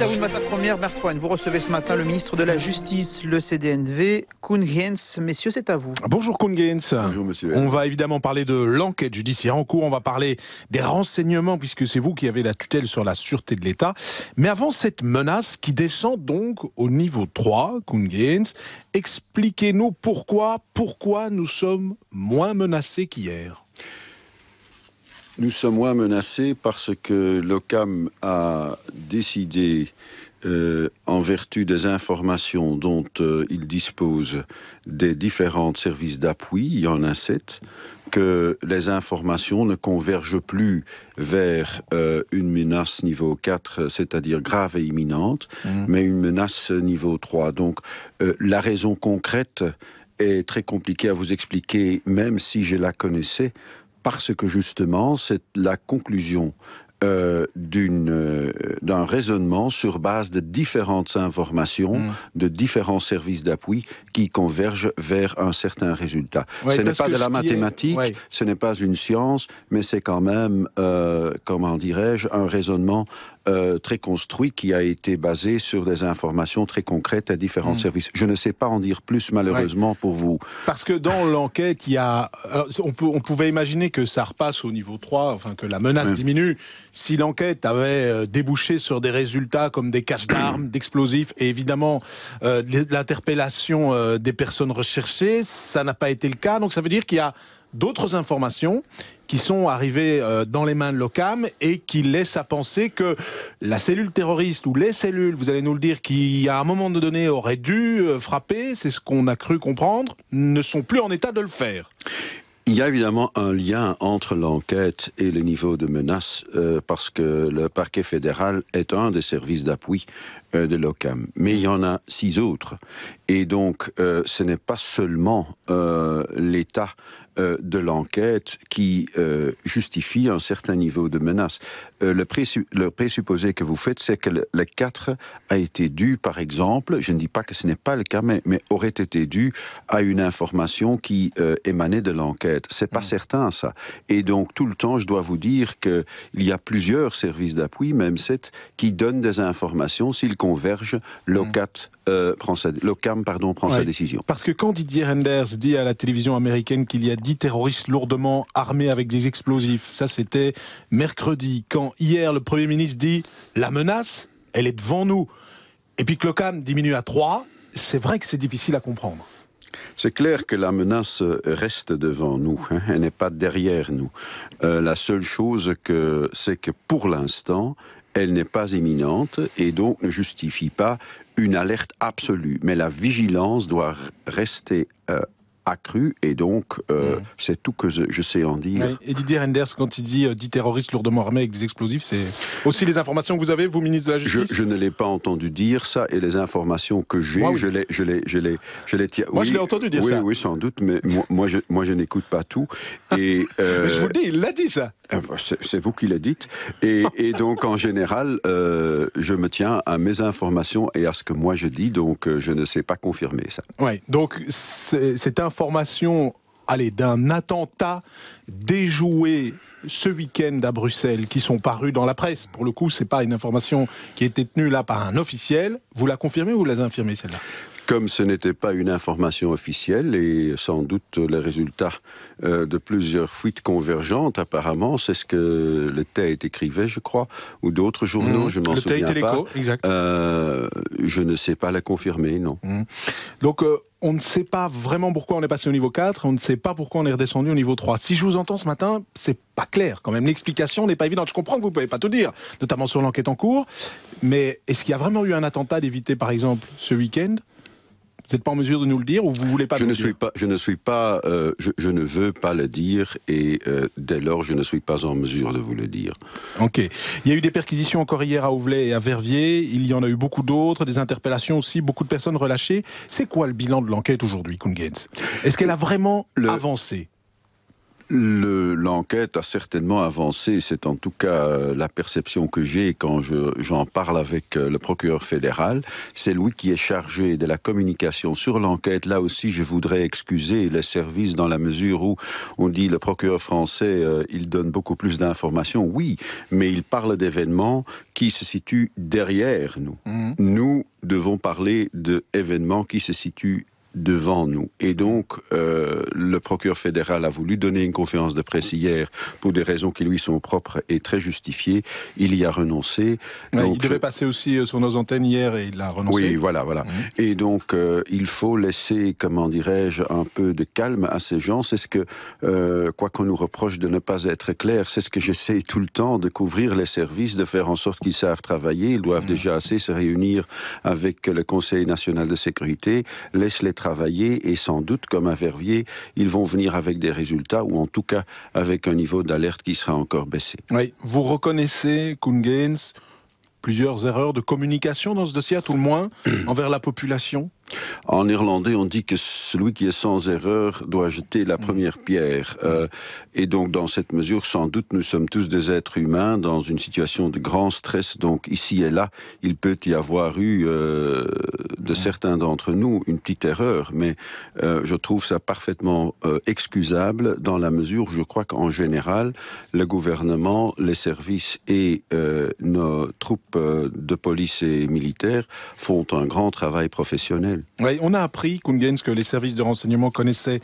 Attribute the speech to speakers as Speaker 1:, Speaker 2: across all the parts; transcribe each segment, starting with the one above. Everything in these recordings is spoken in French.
Speaker 1: à vous de Matin Première. Bertrand, vous recevez ce matin le ministre de la Justice, le CDNV, Koen Geens. Messieurs, c'est à vous.
Speaker 2: Bonjour Koen Geens.
Speaker 3: Bonjour monsieur.
Speaker 2: On va évidemment parler de l'enquête judiciaire en cours, on va parler des renseignements puisque c'est vous qui avez la tutelle sur la sûreté de l'État. Mais avant cette menace qui descend donc au niveau 3, Koen Geens, expliquez-nous pourquoi nous sommes moins menacés qu'hier.
Speaker 3: Nous sommes moins menacés parce que l'OCAM a décidé, en vertu des informations dont il dispose des différents services d'appui, il y en a 7, que les informations ne convergent plus vers une menace niveau 4, c'est-à-dire grave et imminente, mais une menace niveau 3. Donc la raison concrète est très compliquée à vous expliquer, même si je la connaissais, parce que justement, c'est la conclusion d'un raisonnement sur base de différentes informations, de différents services d'appui qui convergent vers un certain résultat.
Speaker 2: Ouais,
Speaker 3: ce n'est pas de la mathématique, ce n'est pas une science, mais c'est quand même, comment dirais-je, un raisonnement très construit qui a été basé sur des informations très concrètes à différents services. Je ne sais pas en dire plus, malheureusement, pour vous.
Speaker 2: Parce que dans l'enquête, il y a... Alors, on pouvait imaginer que ça repasse au niveau 3, enfin que la menace diminue, si l'enquête avait débouché sur des résultats comme des caches d'armes, d'explosifs, et évidemment l'interpellation des personnes recherchées, ça n'a pas été le cas. Donc ça veut dire qu'il y a d'autres informations qui sont arrivées dans les mains de l'OCAM et qui laissent à penser que la cellule terroriste ou les cellules, vous allez nous le dire, qui à un moment donné auraient dû frapper, c'est ce qu'on a cru comprendre, ne sont plus en état de le faire.
Speaker 3: Il y a évidemment un lien entre l'enquête et le niveau de menace, parce que le parquet fédéral est un des services d'appui de l'OCAM. Mais il y en a 6 autres. Et donc, ce n'est pas seulement l'état de l'enquête qui justifie un certain niveau de menace. Le présupposé que vous faites, c'est que le 4 a été dû, par exemple, je ne dis pas que ce n'est pas le cas, mais aurait été dû à une information qui émanait de l'enquête. C'est pas certain, ça. Et donc, tout le temps, je dois vous dire qu'il y a plusieurs services d'appui, même 7, qui donnent des informations. S'ils convergent, l'OCAM prend sa décision.
Speaker 2: Parce que quand Didier Reynders dit à la télévision américaine qu'il y a 10 terroristes lourdement armés avec des explosifs, ça c'était mercredi. Quand hier le Premier ministre dit la menace, elle est devant nous, et puis que l'OCAM diminue à 3, c'est vrai que c'est difficile à comprendre.
Speaker 3: C'est clair que la menace reste devant nous, elle n'est pas derrière nous. La seule chose, c'est que pour l'instant, elle n'est pas imminente et donc ne justifie pas une alerte absolue. Mais la vigilance doit rester accrue et donc c'est tout que je sais en dire.
Speaker 2: Oui. Et Didier Reynders, quand il dit 10 terroristes lourdement armés avec des explosifs, c'est aussi les informations que vous avez, vous, ministre de la Justice?
Speaker 3: Je ne l'ai pas entendu dire ça, et les informations que j'ai, je les tiens.
Speaker 2: Moi, je l'ai entendu dire ça.
Speaker 3: Oui, sans doute, mais moi je n'écoute pas tout. Et,
Speaker 2: mais je vous le dis, il l'a dit, ça.
Speaker 3: C'est vous qui l'avez dit. Et donc, en général, je me tiens à mes informations et à ce que moi je dis, donc je ne sais pas confirmer ça.
Speaker 2: Oui, donc cette information, d'un attentat déjoué ce week-end à Bruxelles, qui sont parus dans la presse, pour le coup, c'est pas une information qui a été tenue là par un officiel, vous la confirmez ou vous la infirmez, celle-là ?
Speaker 3: Comme ce n'était pas une information officielle et sans doute les résultats de plusieurs fuites convergentes, apparemment, c'est ce que le Tait écrivait, je crois, ou d'autres journaux, je m'en souviens pas.
Speaker 2: Exact.
Speaker 3: Je ne sais pas la confirmer, non.
Speaker 2: Donc, on ne sait pas vraiment pourquoi on est passé au niveau 4, on ne sait pas pourquoi on est redescendu au niveau 3. Si je vous entends ce matin, c'est pas clair quand même. L'explication n'est pas évidente. Je comprends que vous ne pouvez pas tout dire, notamment sur l'enquête en cours, mais est-ce qu'il y a vraiment eu un attentat d'éviter, par exemple, ce week-end ? Vous n'êtes pas en mesure de nous le dire ou vous voulez pas
Speaker 3: je ne veux pas le dire et dès lors je ne suis pas en mesure de vous le dire.
Speaker 2: Ok. Il y a eu des perquisitions encore hier à Auvelais et à Verviers. Il y en a eu beaucoup d'autres, des interpellations aussi, beaucoup de personnes relâchées. C'est quoi le bilan de l'enquête aujourd'hui, Koen Geens ? Est-ce qu'elle a vraiment avancé ?
Speaker 3: L'enquête a certainement avancé, c'est en tout cas la perception que j'ai quand j'en parle avec le procureur fédéral. C'est lui qui est chargé de la communication sur l'enquête. Là aussi, je voudrais excuser les services dans la mesure où on dit le procureur français, il donne beaucoup plus d'informations. Oui, mais il parle d'événements qui se situent derrière nous. Nous devons parler d'événements qui se situent devant nous. Et donc, le procureur fédéral a voulu donner une conférence de presse hier pour des raisons qui lui sont propres et très justifiées. Il y a renoncé.
Speaker 2: Donc, il devait passer aussi sur nos antennes hier et il a renoncé.
Speaker 3: Oui, voilà. Et donc, il faut laisser, comment dirais-je, un peu de calme à ces gens. C'est ce que, quoi qu'on nous reproche de ne pas être clair, c'est ce que j'essaie tout le temps, de couvrir les services, de faire en sorte qu'ils savent travailler. Ils doivent déjà assez se réunir avec le Conseil national de sécurité. Laisse-les travailler et sans doute, comme un Verviers, ils vont venir avec des résultats ou en tout cas avec un niveau d'alerte qui sera encore baissé.
Speaker 2: Oui, vous reconnaissez, Koen Geens, plusieurs erreurs de communication dans ce dossier, à tout le moins, envers la population?
Speaker 3: En néerlandais, on dit que celui qui est sans erreur doit jeter la première pierre. Et donc, dans cette mesure, sans doute, nous sommes tous des êtres humains dans une situation de grand stress. Donc, ici et là, il peut y avoir eu, de certains d'entre nous, une petite erreur. Mais je trouve ça parfaitement excusable dans la mesure où je crois qu'en général, le gouvernement, les services et nos troupes de police et militaires font un grand travail professionnel.
Speaker 2: Oui, on a appris, Koen Geens, que les services de renseignement connaissaient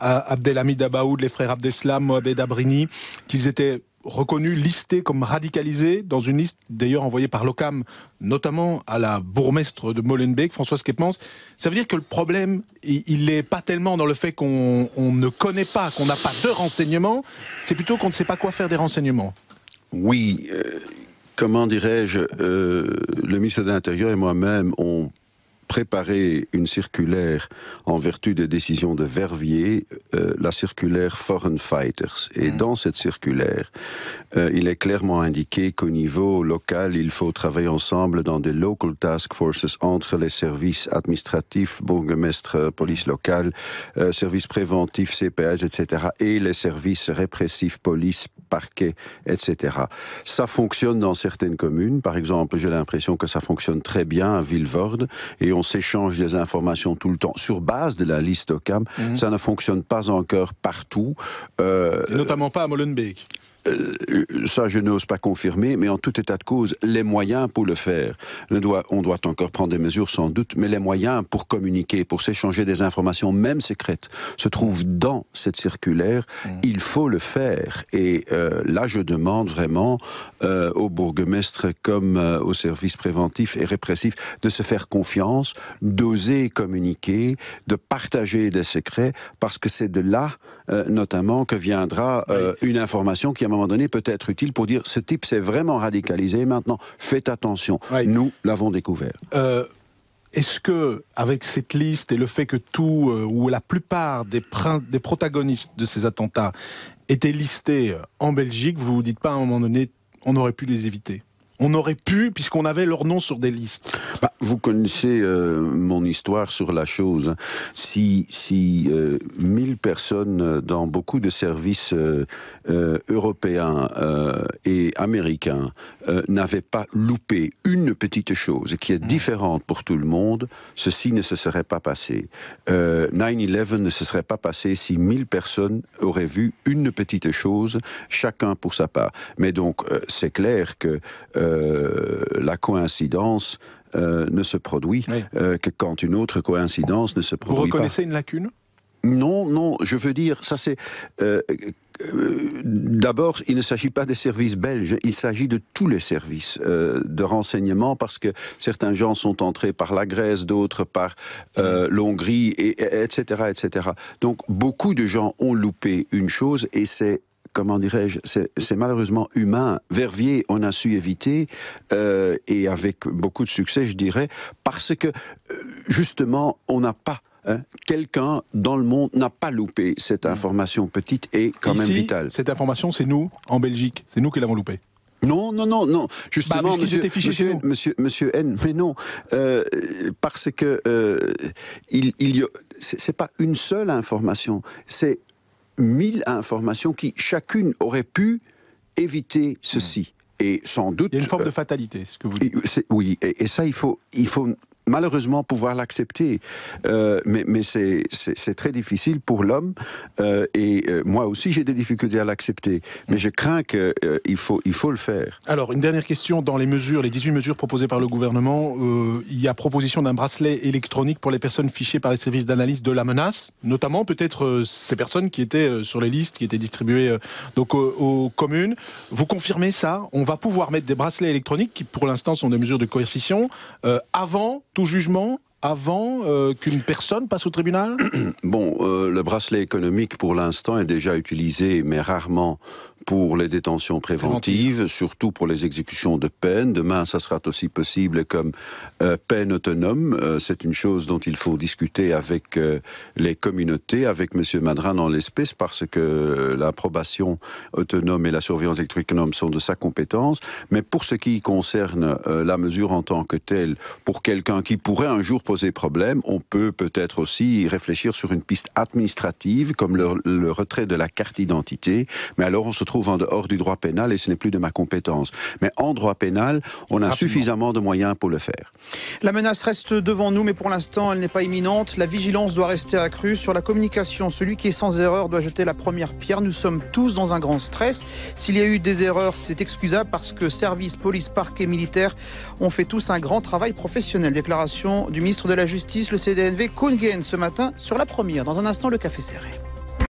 Speaker 2: Abdelhamid Abaoud, les frères Abdeslam, Mohamed Abrini, qu'ils étaient reconnus, listés comme radicalisés, dans une liste d'ailleurs envoyée par l'OCAM, notamment à la bourgmestre de Molenbeek, Françoise Kepmans. Ça veut dire que le problème, il n'est pas tellement dans le fait qu'on ne connaît pas, qu'on n'a pas de renseignements, c'est plutôt qu'on ne sait pas quoi faire des renseignements.
Speaker 3: Oui, comment dirais-je, le ministre de l'Intérieur et moi-même ont préparé une circulaire en vertu des décisions de Verviers, la circulaire Foreign Fighters. Et dans cette circulaire, il est clairement indiqué qu'au niveau local, il faut travailler ensemble dans des local task forces entre les services administratifs, bourgmestre, police locale, services préventifs, CPS, etc., et les services répressifs, police, parquet, etc. Ça fonctionne dans certaines communes. Par exemple, j'ai l'impression que ça fonctionne très bien à Vilvoorde, et on s'échange des informations tout le temps sur base de la liste OCAM. Ça ne fonctionne pas encore partout.
Speaker 2: Et notamment pas à Molenbeek.
Speaker 3: Ça, je n'ose pas confirmer, mais en tout état de cause, les moyens pour le faire, on doit encore prendre des mesures sans doute, mais les moyens pour communiquer, pour s'échanger des informations, même secrètes, se trouvent dans cette circulaire. Il faut le faire. Et là, je demande vraiment aux bourgmestres comme aux services préventifs et répressifs de se faire confiance, d'oser communiquer, de partager des secrets, parce que c'est de là, notamment, que viendra une information qui, à un moment donné, peut être utile pour dire ce type s'est vraiment radicalisé, maintenant faites attention, nous l'avons découvert.
Speaker 2: Est-ce que, avec cette liste et le fait que tout, ou la plupart des protagonistes de ces attentats étaient listés en Belgique, vous vous dites pas à un moment donné, on aurait pu les éviter? On aurait pu, puisqu'on avait leur nom sur des listes.
Speaker 3: Vous connaissez mon histoire sur la chose. Si 1000 personnes dans beaucoup de services européens et américains n'avaient pas loupé une petite chose qui est différente pour tout le monde, ceci ne se serait pas passé. 9/11 ne se serait pas passé si 1000 personnes auraient vu une petite chose, chacun pour sa part. Mais donc, c'est clair que la coïncidence ne se produit que quand une autre coïncidence ne se produit pas.
Speaker 2: Vous reconnaissez une lacune ?
Speaker 3: Non, je veux dire, ça c'est... D'abord, il ne s'agit pas des services belges, il s'agit de tous les services de renseignement, parce que certains gens sont entrés par la Grèce, d'autres par l'Hongrie, etc., etc. Donc, beaucoup de gens ont loupé une chose, et c'est, comment dirais-je, c'est malheureusement humain. Verviers, on a su éviter, et avec beaucoup de succès, je dirais, parce que, justement, on n'a pas... quelqu'un dans le monde n'a pas loupé cette information petite et quand même vitale.
Speaker 2: Cette information, c'est nous, en Belgique. C'est nous qui l'avons loupée.
Speaker 3: Non. Justement, monsieur N, mais non. Parce que c'est pas une seule information. C'est 1000 informations qui, chacune, aurait pu éviter ceci. Et sans doute...
Speaker 2: Il y a une forme de fatalité, ce que vous dites.
Speaker 3: Oui, et ça, il faut malheureusement pouvoir l'accepter. Mais c'est très difficile pour l'homme. Moi aussi, j'ai des difficultés à l'accepter. Mais je crains qu'il faut le faire.
Speaker 2: Alors, une dernière question. Dans les 18 mesures proposées par le gouvernement, il y a proposition d'un bracelet électronique pour les personnes fichées par les services d'analyse de la menace, notamment peut-être ces personnes qui étaient sur les listes, qui étaient distribuées donc aux communes. Vous confirmez ça? On va pouvoir mettre des bracelets électroniques, qui pour l'instant sont des mesures de coercition, avant tout jugement, avant qu'une personne passe au tribunal?
Speaker 3: Bon, le bracelet économique pour l'instant est déjà utilisé, mais rarement pour les détentions préventives, surtout pour les exécutions de peine. Demain, ça sera aussi possible comme peine autonome. C'est une chose dont il faut discuter avec les communautés, avec M. Madran en l'espèce, parce que la probation autonome et la surveillance électronique sont de sa compétence. Mais pour ce qui concerne la mesure en tant que telle, pour quelqu'un qui pourrait un jour poser problème, on peut peut-être aussi réfléchir sur une piste administrative, comme le retrait de la carte d'identité. Mais alors, on se trouve en dehors du droit pénal et ce n'est plus de ma compétence. Mais en droit pénal, on a suffisamment de moyens pour le faire.
Speaker 1: La menace reste devant nous, mais pour l'instant, elle n'est pas imminente. La vigilance doit rester accrue sur la communication. Celui qui est sans erreur doit jeter la première pierre. Nous sommes tous dans un grand stress. S'il y a eu des erreurs, c'est excusable parce que service, police, parquet, militaire ont fait tous un grand travail professionnel. Déclaration du ministre de la Justice, le CDNV, Koen Geens, ce matin sur La Première. Dans un instant, le café serré.